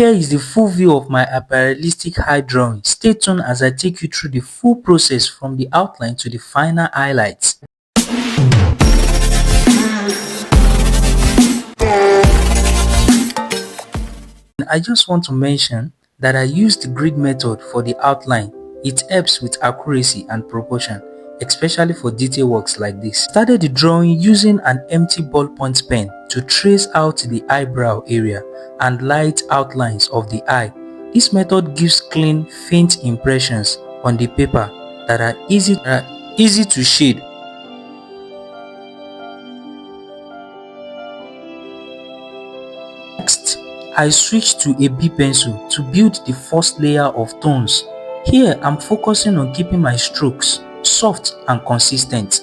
Here is the full view of my hyperrealistic eye drawing. Stay tuned as I take you through the full process from the outline to the final highlights. I just want to mention that I used the grid method for the outline. It helps with accuracy and proportion, especially for detail works like this. I started the drawing using an empty ballpoint pen to trace out the eyebrow area and light outlines of the eye. This method gives clean, faint impressions on the paper that are easy to shade. Next, I switched to a B pencil to build the first layer of tones. Here, I'm focusing on keeping my strokes soft and consistent.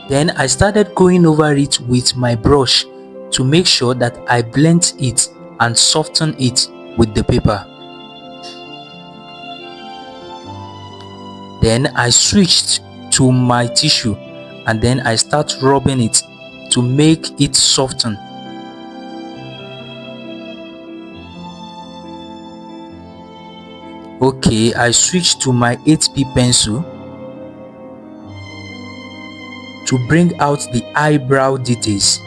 Then I started going over it with my brush to make sure that I blend it and soften it with the paper. Then I switched to my tissue and then I start rubbing it to make it soften. Okay, I switched to my 8B pencil to bring out the eyebrow details.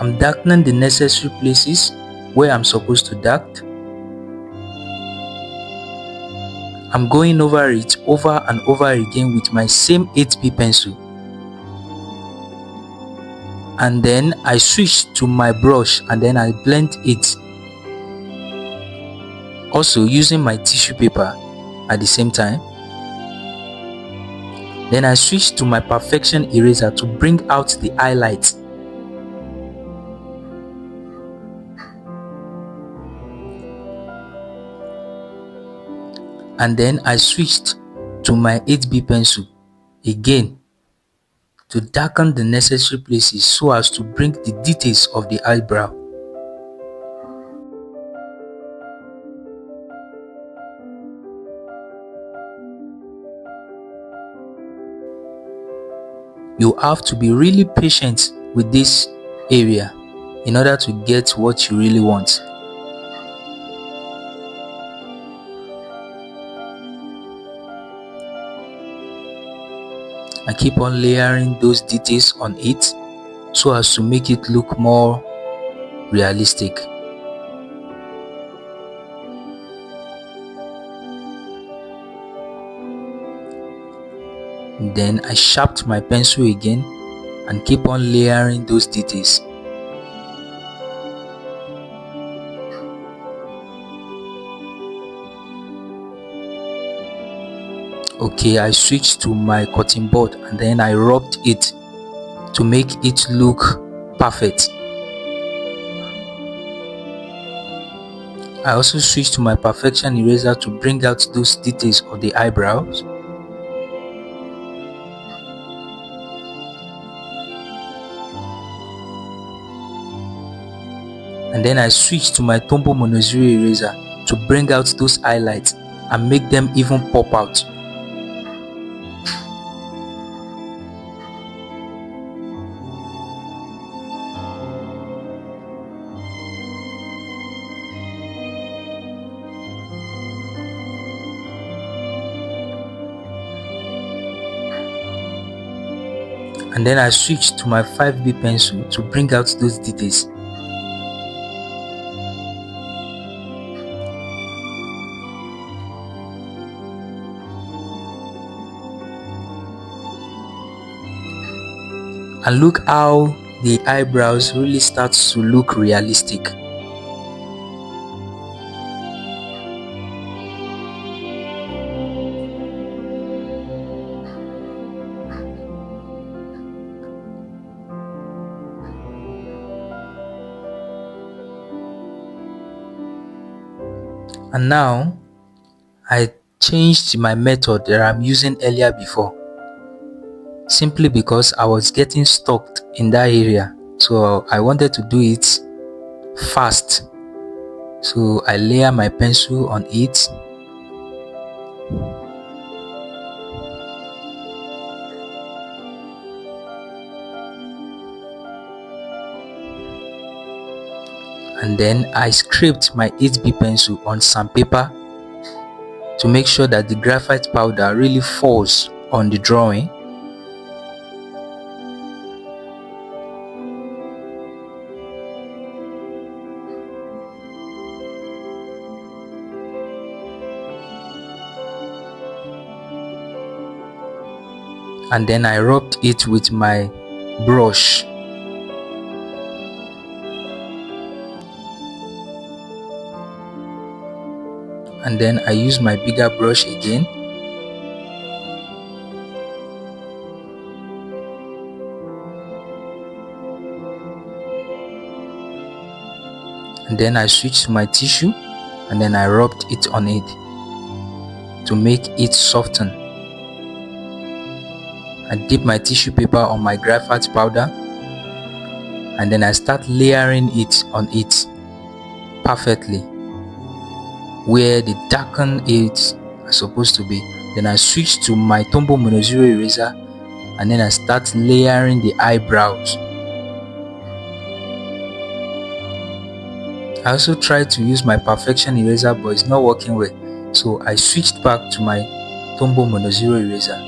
I'm darkening the necessary places where I'm supposed to darken. I'm going over it over and over again with my same 8B pencil. And then I switch to my brush and then I blend it. Also using my tissue paper at the same time. Then I switch to my perfection eraser to bring out the highlights. And then I switched to my 8B pencil again to darken the necessary places so as to bring the details of the eyebrow. You have to be really patient with this area in order to get what you really want. I keep on layering those details on it so as to make it look more realistic. Then I sharpened my pencil again and keep on layering those details. Okay, I switched to my cutting board and then I rubbed it to make it look perfect. I also switched to my perfection eraser to bring out those details of the eyebrows. And then I switched to my Tombow Monoxide eraser to bring out those highlights and make them even pop out. And then I switched to my 5B pencil to bring out those details. And look how the eyebrows really starts to look realistic. And now I changed my method that I'm using earlier before, simply because I was getting stuck in that area. So I wanted to do it fast. So I layer my pencil on it, and then I scraped my 8B pencil on sandpaper to make sure that the graphite powder really falls on the drawing. And then I rubbed it with my brush. And then I use my bigger brush again. And then I switched to my tissue and then I rubbed it on it to make it soften. I dip my tissue paper on my graphite powder and then I start layering it on it perfectly where the darkened edges are supposed to be. Then I switch to my Tombow Mono Zero eraser and then I start layering the eyebrows. I also tried to use my Perfection eraser but it's not working well, so I switched back to my Tombow Mono Zero eraser.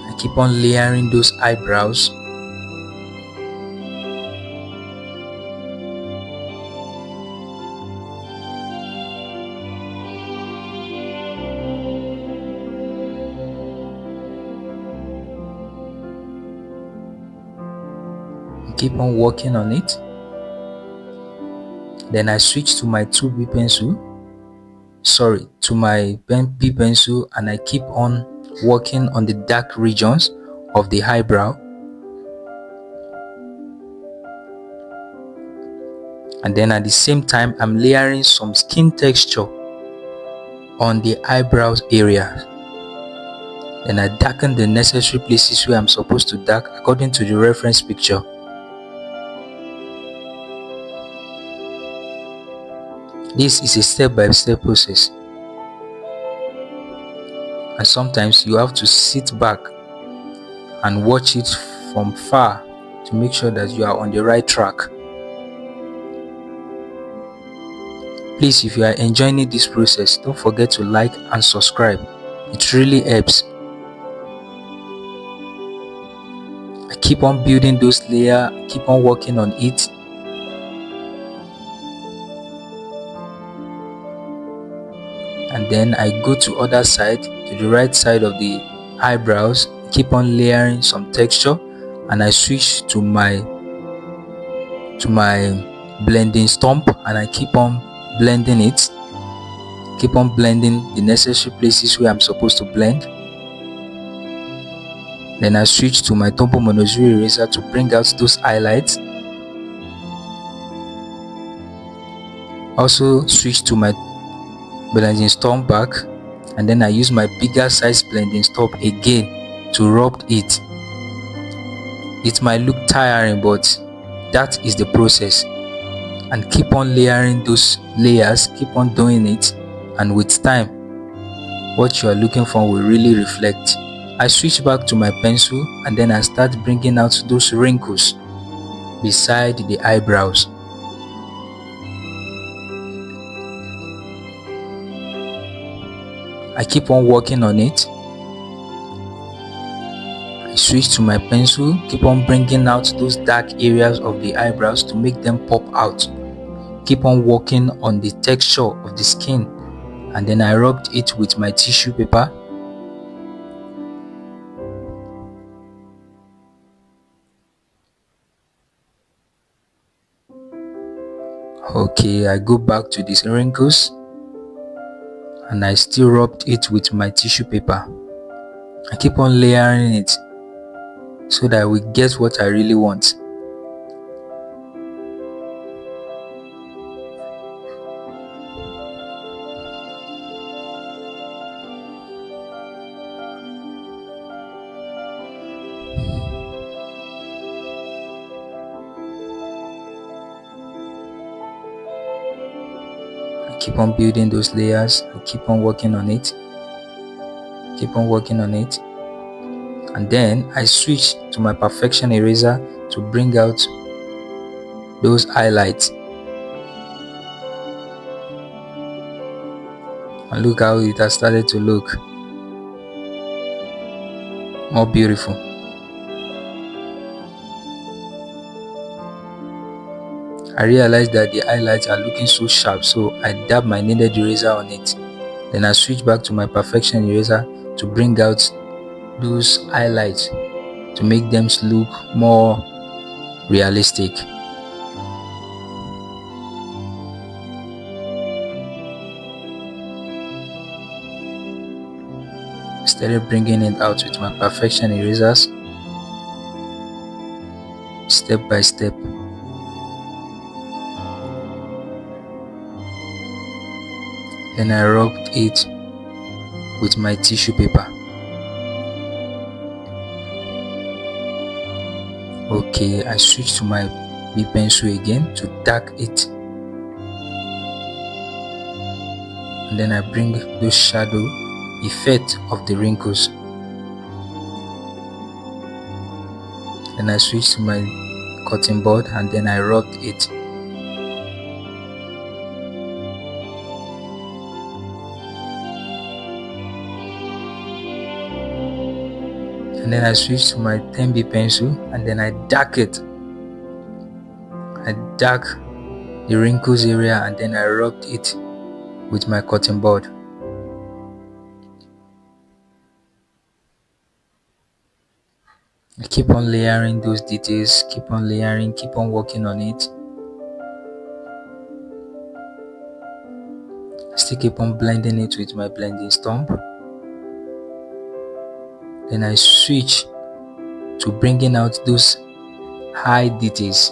I keep on layering those eyebrows. Keep on working on it. Then I switch to my 2B pencil, to my B pencil, and I keep on working on the dark regions of the eyebrow. And then at the same time I'm layering some skin texture on the eyebrows area. Then I darken the necessary places where I'm supposed to dark according to the reference picture. This is a step-by-step process, and sometimes you have to sit back and watch it from far to make sure that you are on the right track. Please, if you are enjoying this process, don't forget to like and subscribe. It really helps. I keep on building those layers, keep on working on it. And then I go to other side, to the right side of the eyebrows, keep on layering some texture, and I switch to my blending stump and I keep on blending it, keep on blending the necessary places where I'm supposed to blend. Then I switch to my Tombow Mono Zero eraser to bring out those highlights. Also switch to my blending stump back, and then I use my bigger size blending stump again to rub it. It might look tiring, but that is the process. And keep on layering those layers, keep on doing it, and with time what you are looking for will really reflect. I switch back to my pencil and then I start bringing out those wrinkles beside the eyebrows. I keep on working on it. I switch to my pencil, keep on bringing out those dark areas of the eyebrows to make them pop out. Keep on working on the texture of the skin, and then I rubbed it with my tissue paper. Okay, I go back to these wrinkles and I still rubbed it with my tissue paper. I keep on layering it so that we get what I really want. keep on building those layers. I keep on working on it. And then I switch to my perfection eraser to bring out those highlights. And look how it has started to look more beautiful. I realized that the highlights are looking so sharp, so I dab my kneaded eraser on it. Then I switch back to my perfection eraser to bring out those highlights to make them look more realistic. Started bringing it out with my perfection erasers, step by step. Then I rubbed it with my tissue paper. Okay, I switched to my B pencil again to dark it. And then I bring those shadow effect of the wrinkles. Then I switch to my cutting board and then I rubbed it. And then I switch to my 10B pencil and then I dark it. I dark the wrinkles area and then I rubbed it with my cutting board. I keep on layering those details, keep on layering, keep on working on it. I still keep on blending it with my blending stump. Then I switch to bringing out those high details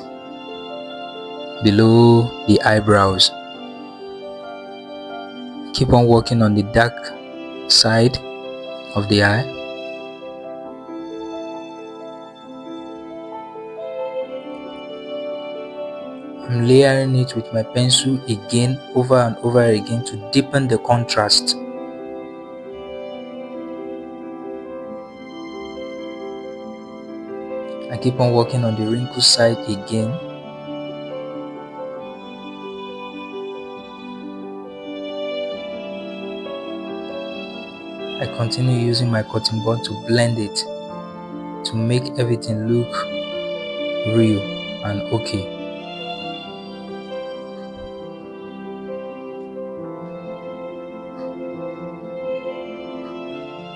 below the eyebrows. Keep on working on the dark side of the eye. I'm layering it with my pencil again, over and over again, to deepen the contrast. I keep on working on the wrinkle side again. I continue using my cutting board to blend it, to make everything look real and okay.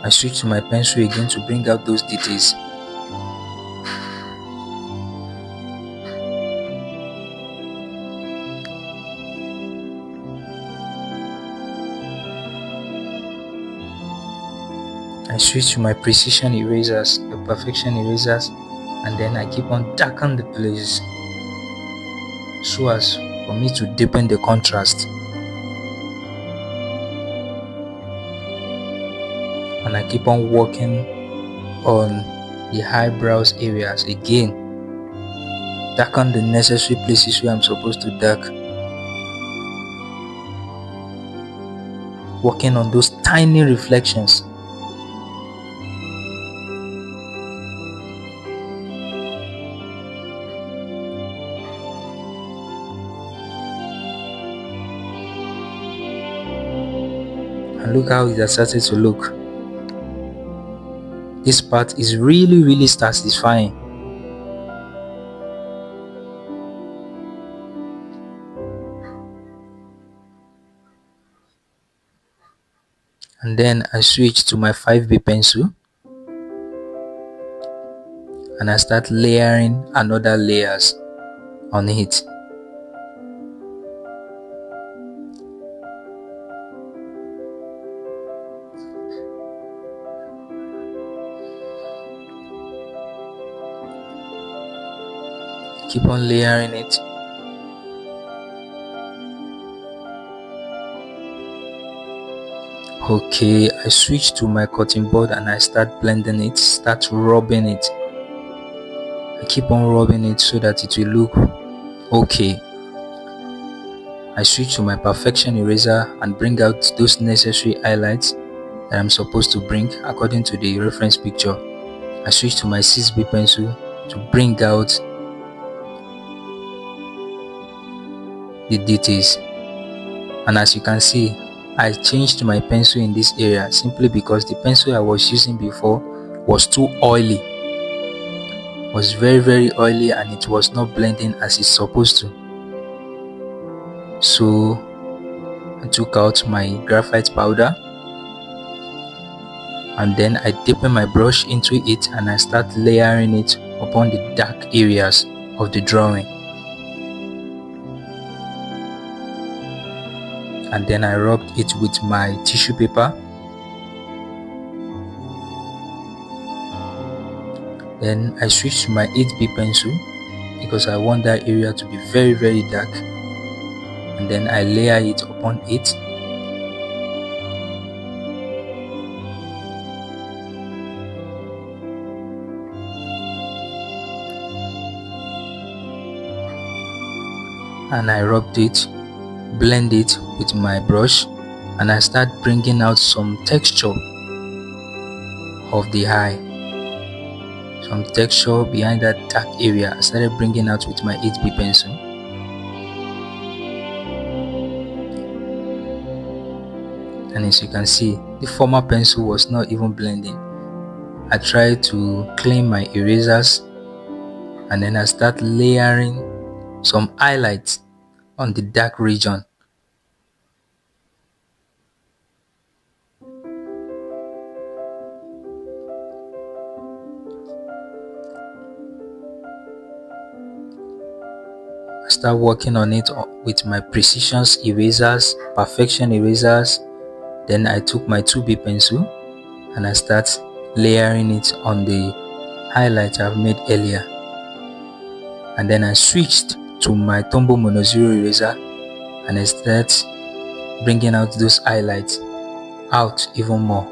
I switch to my pencil again to bring out those details. I switch to my precision erasers, the perfection erasers, and then I keep on darkening the places so as for me to deepen the contrast. And I keep on working on the eyebrows areas again, darken the necessary places where I'm supposed to dark, working on those tiny reflections. And look how it has started to look. This part is really satisfying. And then I switch to my 5B pencil and I start layering another layers on it. Keep on layering it. Okay, I switch to my cutting board and I start blending it, start rubbing it. I keep on rubbing it so that it will look okay. I switch to my perfection eraser and bring out those necessary highlights that I'm supposed to bring according to the reference picture. I switch to my 6B pencil to bring out the details, and as you can see, I changed my pencil in this area simply because the pencil I was using before was too oily, was very oily, and it was not blending as it's supposed to. So I took out my graphite powder and then I dip my brush into it and I start layering it upon the dark areas of the drawing. And then I rubbed it with my tissue paper. Then I switched to my 8B pencil because I want that area to be very dark, and then I layer it upon it. And I rubbed it, blend it with my brush, and I start bringing out some texture of the eye, some texture behind that dark area. I started bringing out with my 8B pencil. And as you can see, the former pencil was not even blending. I tried to clean my erasers and then I start layering some highlights on the dark region. I start working on it with my precision erasers, perfection erasers. Then I took my 2B pencil and I start layering it on the highlights I've made earlier. And then I switched to my Tombow Mono Zero eraser and I start bringing out those highlights out even more.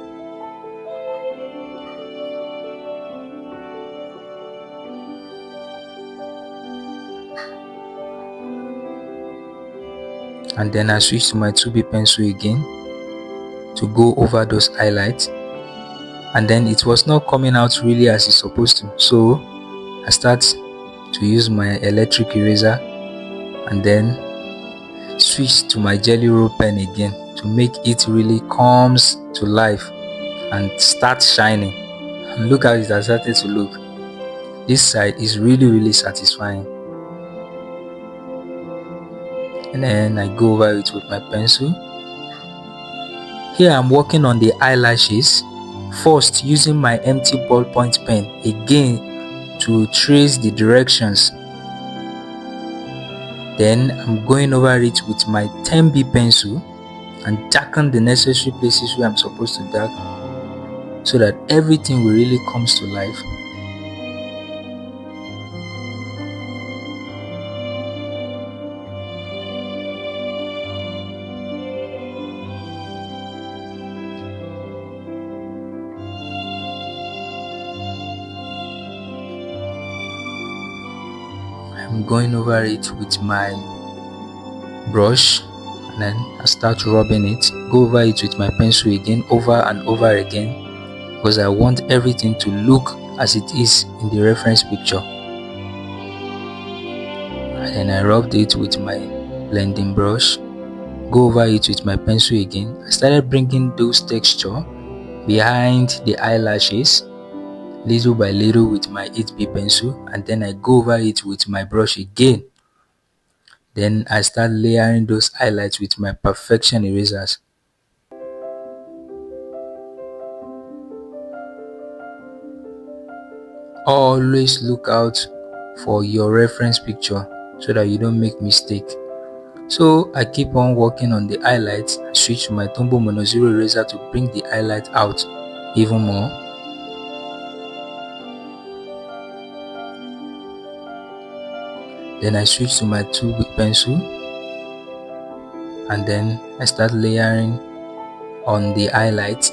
And then I switched to my 2B pencil again to go over those highlights, and then it was not coming out really as it's supposed to, so I start to use my electric eraser and then switch to my jelly roll pen again to make it really comes to life and start shining. And look how it has started to look. This side is really satisfying. And then I go over it with my pencil. Here I'm working on the eyelashes, first using my empty ballpoint pen again to trace the directions. Then I'm going over it with my 10B pencil and darken the necessary places where I'm supposed to dark so that everything will really comes to life. I'm going over it with my brush and then I start rubbing it, go over it with my pencil again, over and over again, because I want everything to look as it is in the reference picture. And then I rubbed it with my blending brush, go over it with my pencil again. I started bringing those texture behind the eyelashes little by little with my 8B pencil, and then I go over it with my brush again. Then I start layering those highlights with my perfection erasers. Always look out for your reference picture so that you don't make mistake. So I keep on working on the highlights. I switch to my Tombow Mono Zero eraser to bring the highlight out even more. Then I switch to my 2B pencil and then I start layering on the highlights.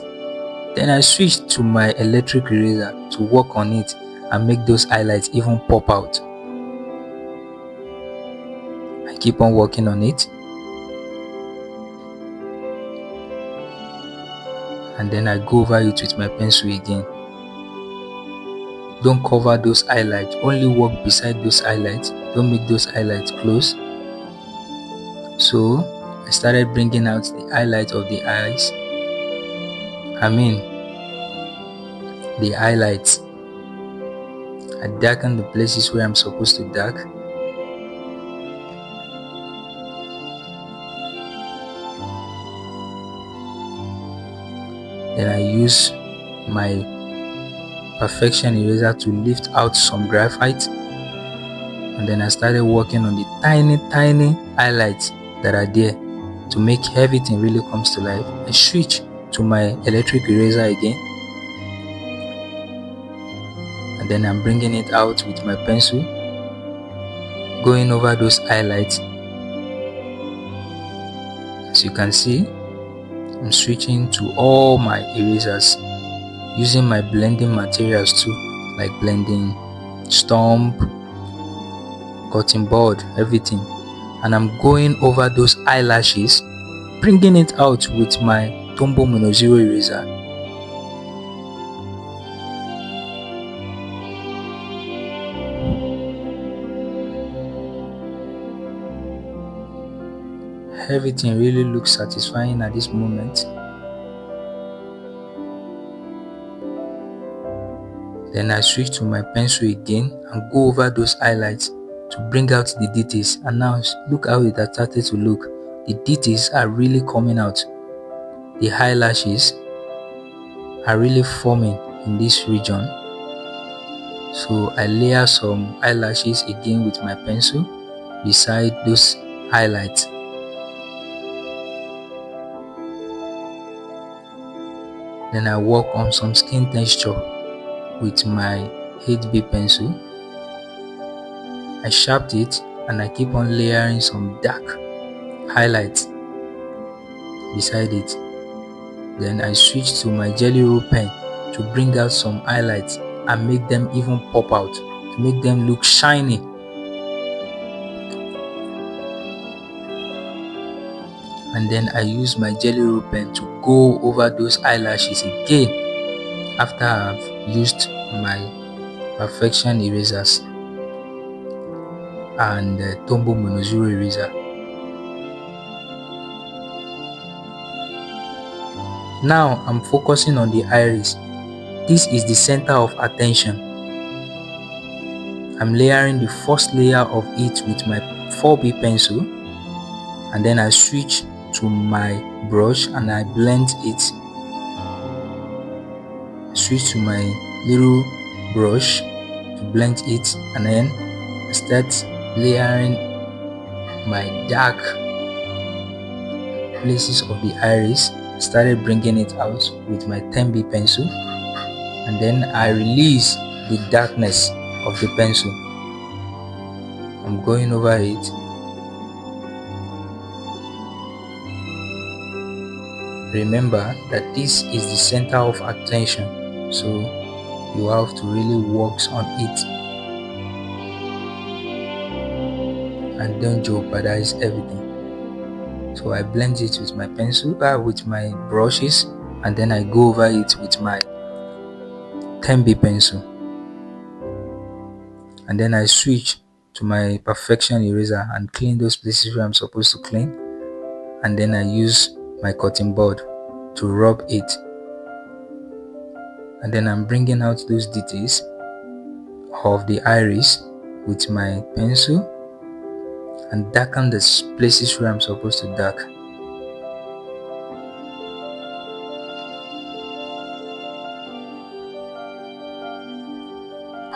Then I switch to my electric eraser to work on it and make those highlights even pop out. I keep on working on it. and then I go over it with my pencil again. Don't cover those highlights, only work beside those highlights. Don't make those highlights close. So I started bringing out the highlight of the eyes. The highlights. I darken the places where I'm supposed to dark. Then I use my perfection eraser to lift out some graphite, and then I started working on the tiny highlights that are there to make everything really comes to life. I switch to my electric eraser again, and then I'm bringing it out with my pencil, going over those highlights. As you can see, I'm switching to all my erasers, using my blending materials too, like blending, stump, cutting board, everything. And I'm going over those eyelashes, bringing it out with my Tombow Mono Zero eraser. Everything really looks satisfying at this moment. Then I switch to my pencil again and go over those highlights to bring out the details. And now look how it has started to look. The details are really coming out. The eyelashes are really forming in this region. So I layer some eyelashes again with my pencil beside those highlights. Then I work on some skin texture with my 8B pencil. I sharpened it and I keep on layering some dark highlights beside it. Then I switch to my jelly roll pen to bring out some highlights and make them even pop out, to make them look shiny. And then I use my jelly roll pen to go over those eyelashes again after I've used my perfection erasers and Tombow Mono Zero eraser. Now I'm focusing on the iris. This is the center of attention. I'm layering the first layer of it with my 4B pencil, and then I switch to my brush and I blend it. Switch to my little brush to blend it, and then I start layering my dark places of the iris. Started bringing it out with my 10B pencil, and then I release the darkness of the pencil. I'm going over it. Remember that this is the center of attention, so you have to really work on it and don't jeopardize everything. So I blend it with my pencil, with my brushes, and then I go over it with my 10B pencil, and then I switch to my perfection eraser and clean those places where I'm supposed to clean, and then I use my cutting board to rub it, and then I'm bringing out those details of the iris with my pencil and darken the places where I'm supposed to dark.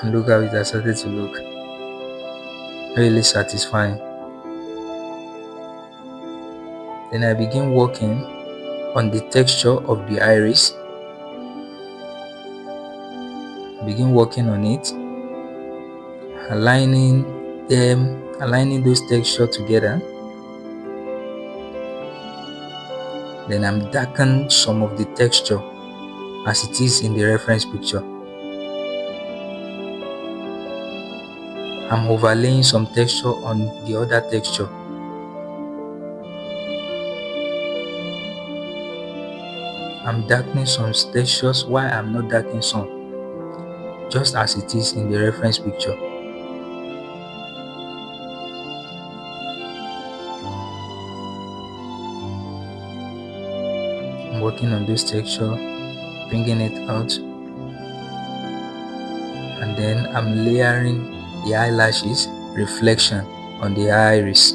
And look how it has started to look. Really satisfying. Then I begin working on the texture of the iris. Begin working on it, aligning those textures together. Then I'm darkening some of the texture as it is in the reference picture. I'm overlaying some texture on the other texture. I'm darkening some textures while I'm not darkening some, just as it is in the reference picture. I'm working on this texture, bringing it out, and then I'm layering the eyelashes reflection on the iris.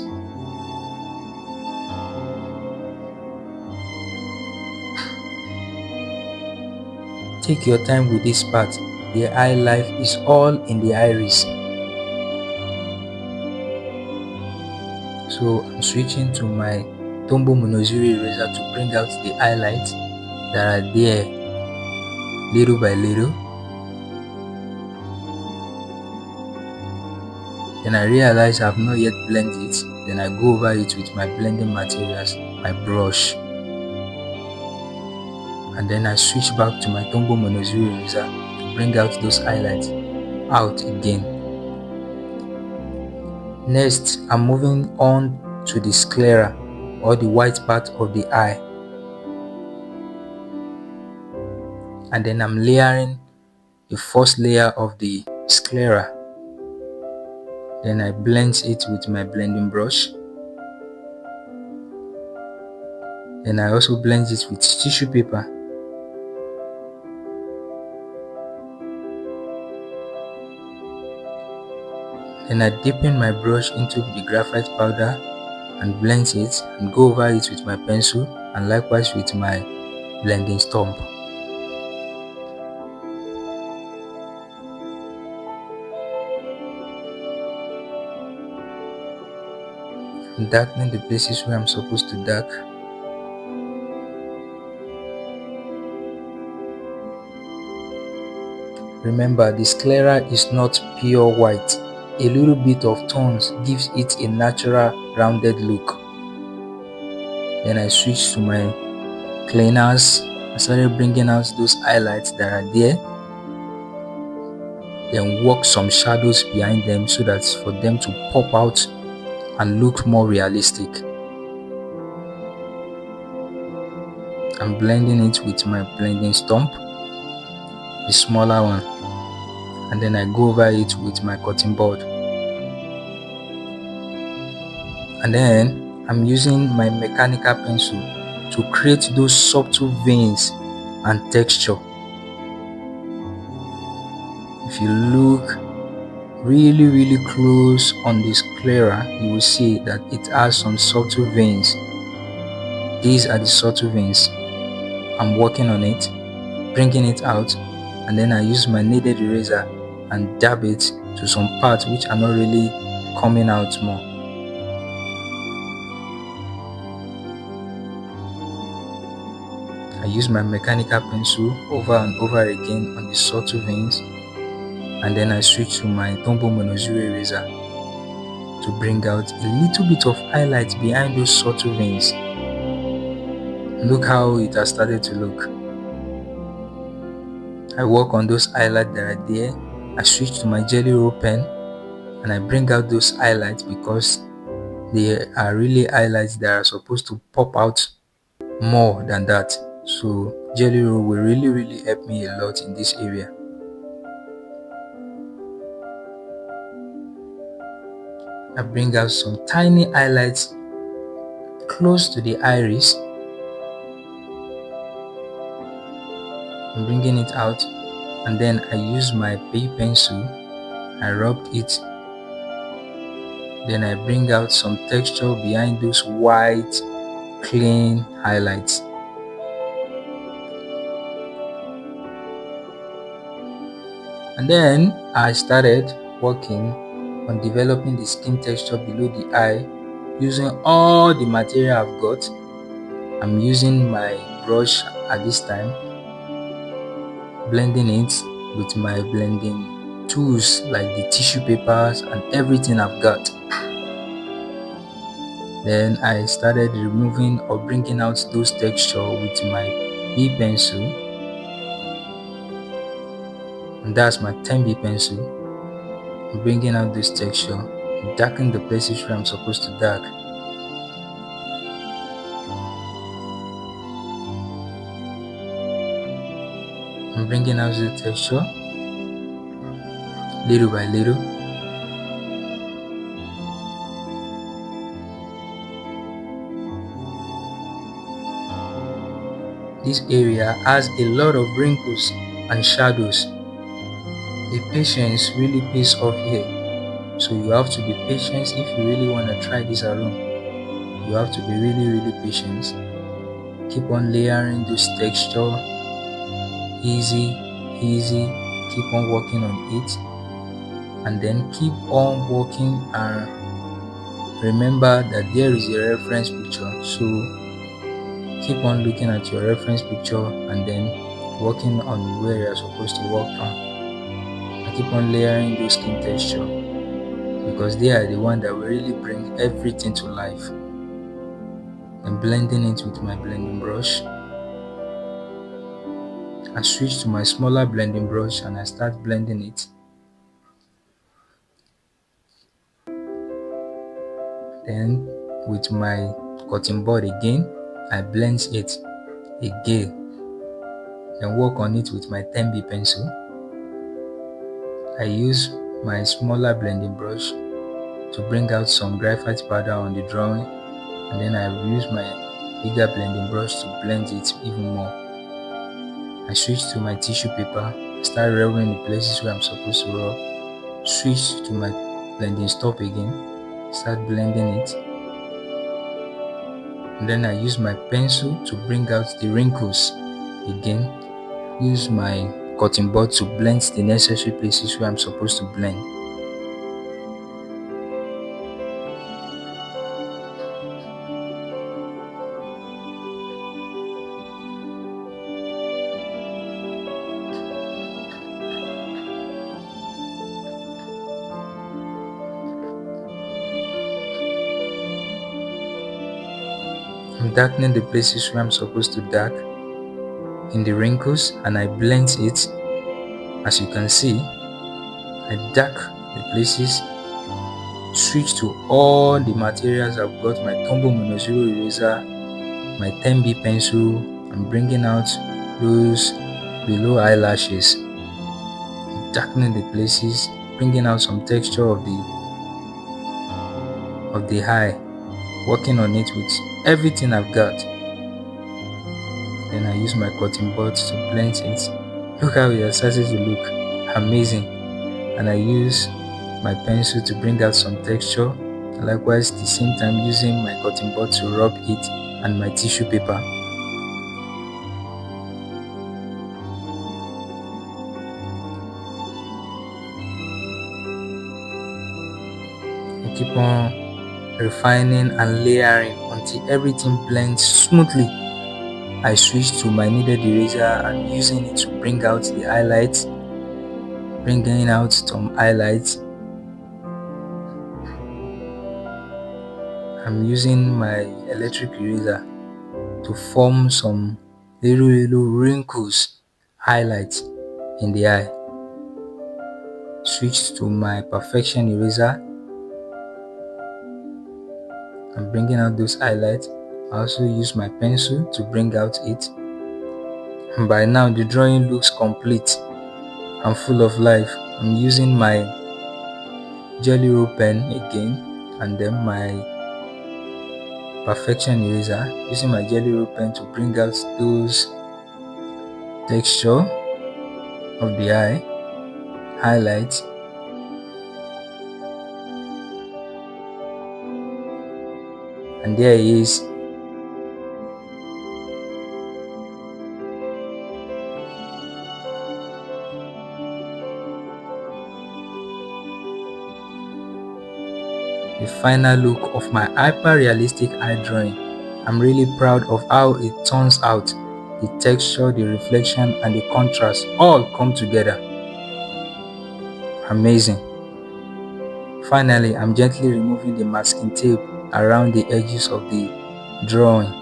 Take your time with this part. The eye life is all in the iris. So I'm switching to my Tombow Monozuri eraser to bring out the highlights that are there little by little. Then I realize I've not yet blended it. Then I go over it with my blending materials, my brush. And then I switch back to my Tombow Monozuri eraser to bring out those highlights out again. Next, I'm moving on to the sclera, or the white part of the eye. And then I'm layering the first layer of the sclera. Then I blend it with my blending brush. Then I also blend it with tissue paper. Then I deepen my brush into the graphite powder and blend it and go over it with my pencil, and likewise with my blending stump. I'm darkening the places where I'm supposed to dark. Remember, the sclera is not pure white. A little bit of tones gives it a natural rounded look. Then I switch to my cleaners. I started bringing out those highlights that are there. Then work some shadows behind them so that for them to pop out and look more realistic. I'm blending it with my blending stump, the smaller one, and then I go over it with my cutting board. And then I'm using my mechanical pencil to create those subtle veins and texture. If you look really close on this sclera, you will see that it has some subtle veins. These are the subtle veins. I'm working on it, bringing it out, and then I use my kneaded eraser and dab it to some parts which are not really coming out more. I use my mechanical pencil over and over again on the subtle veins, and then I switch to my Tombow Monozuri eraser to bring out a little bit of highlight behind those subtle veins. Look how it has started to look. I work on those highlights that are there. I switch to my jelly roll pen and I bring out those highlights because they are really highlights that are supposed to pop out more than that. So jelly roll will really help me a lot in this area. I bring out some tiny highlights close to the iris. I'm bringing it out, and then I use my B pencil. I rubbed it. Then I bring out some texture behind those white, clean highlights. And then I started working on developing the skin texture below the eye using all the material I've got. I'm using my brush at this time, blending it with my blending tools like the tissue papers and everything I've got. Then I started removing or bringing out those texture with my B pencil, and that's my 10B pencil. I'm bringing out this texture, darken the places where I'm supposed to dark. I'm bringing out the texture little by little. This area has a lot of wrinkles and shadows. The patience really pays off here. So you have to be patient if you really want to try this alone. You have to be really patient. Keep on layering this texture. Easy. Keep on working on it. And then keep on working and remember that there is a reference picture. So keep on looking at your reference picture and then working on where you're supposed to work on. And keep on layering those skin texture because they are the one that will really bring everything to life. And blending it with my blending brush. I switch to my smaller blending brush and I start blending it. Then with my cutting board again, I blend it again. Then work on it with my 10B pencil. I use my smaller blending brush to bring out some graphite powder on the drawing, and then I use my bigger blending brush to blend it even more. I switch to my tissue paper, start rubbing the places where I'm supposed to rub, switch to my blending stop again, start blending it, and then I use my pencil to bring out the wrinkles again, use my cutting board to blend the necessary places where I'm supposed to blend. I'm darkening the places where I'm supposed to dark in the wrinkles and I blend it. As you can see, I dark the places, switch to all the materials. I've got my Tombow Mono Zero eraser, my 10B pencil. I'm bringing out those below eyelashes, darkening the places, bringing out some texture of the eye, working on it with everything I've got. Then I use my cutting board to blend it. Look how it has started to look amazing. And I use my pencil to bring out some texture. Likewise, at the same time using my cutting board to rub it and my tissue paper. I keep on refining and layering until everything blends smoothly. I switch to my kneaded eraser and using it to bring out the highlights, bringing out some highlights. I'm using my electric eraser to form some little wrinkles, highlights in the eye. Switch to my perfection eraser. I'm bringing out those highlights. I also use my pencil to bring out it. And by now the drawing looks complete and full of life. I'm using my jelly roll pen again and then my perfection eraser, using my jelly roll pen to bring out those texture of the eye, highlights. And there it is. The final look of my hyper realistic eye drawing. I'm really proud of how it turns out. The texture, the reflection and the contrast all come together. Amazing. Finally, I'm gently removing the masking tape around the edges of the drawing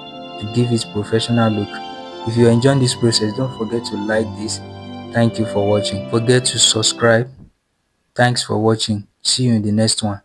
to give it professional look. If you enjoy this process, don't forget to like this. Thank you for watching. Forget to subscribe. Thanks for watching. See you in the next one.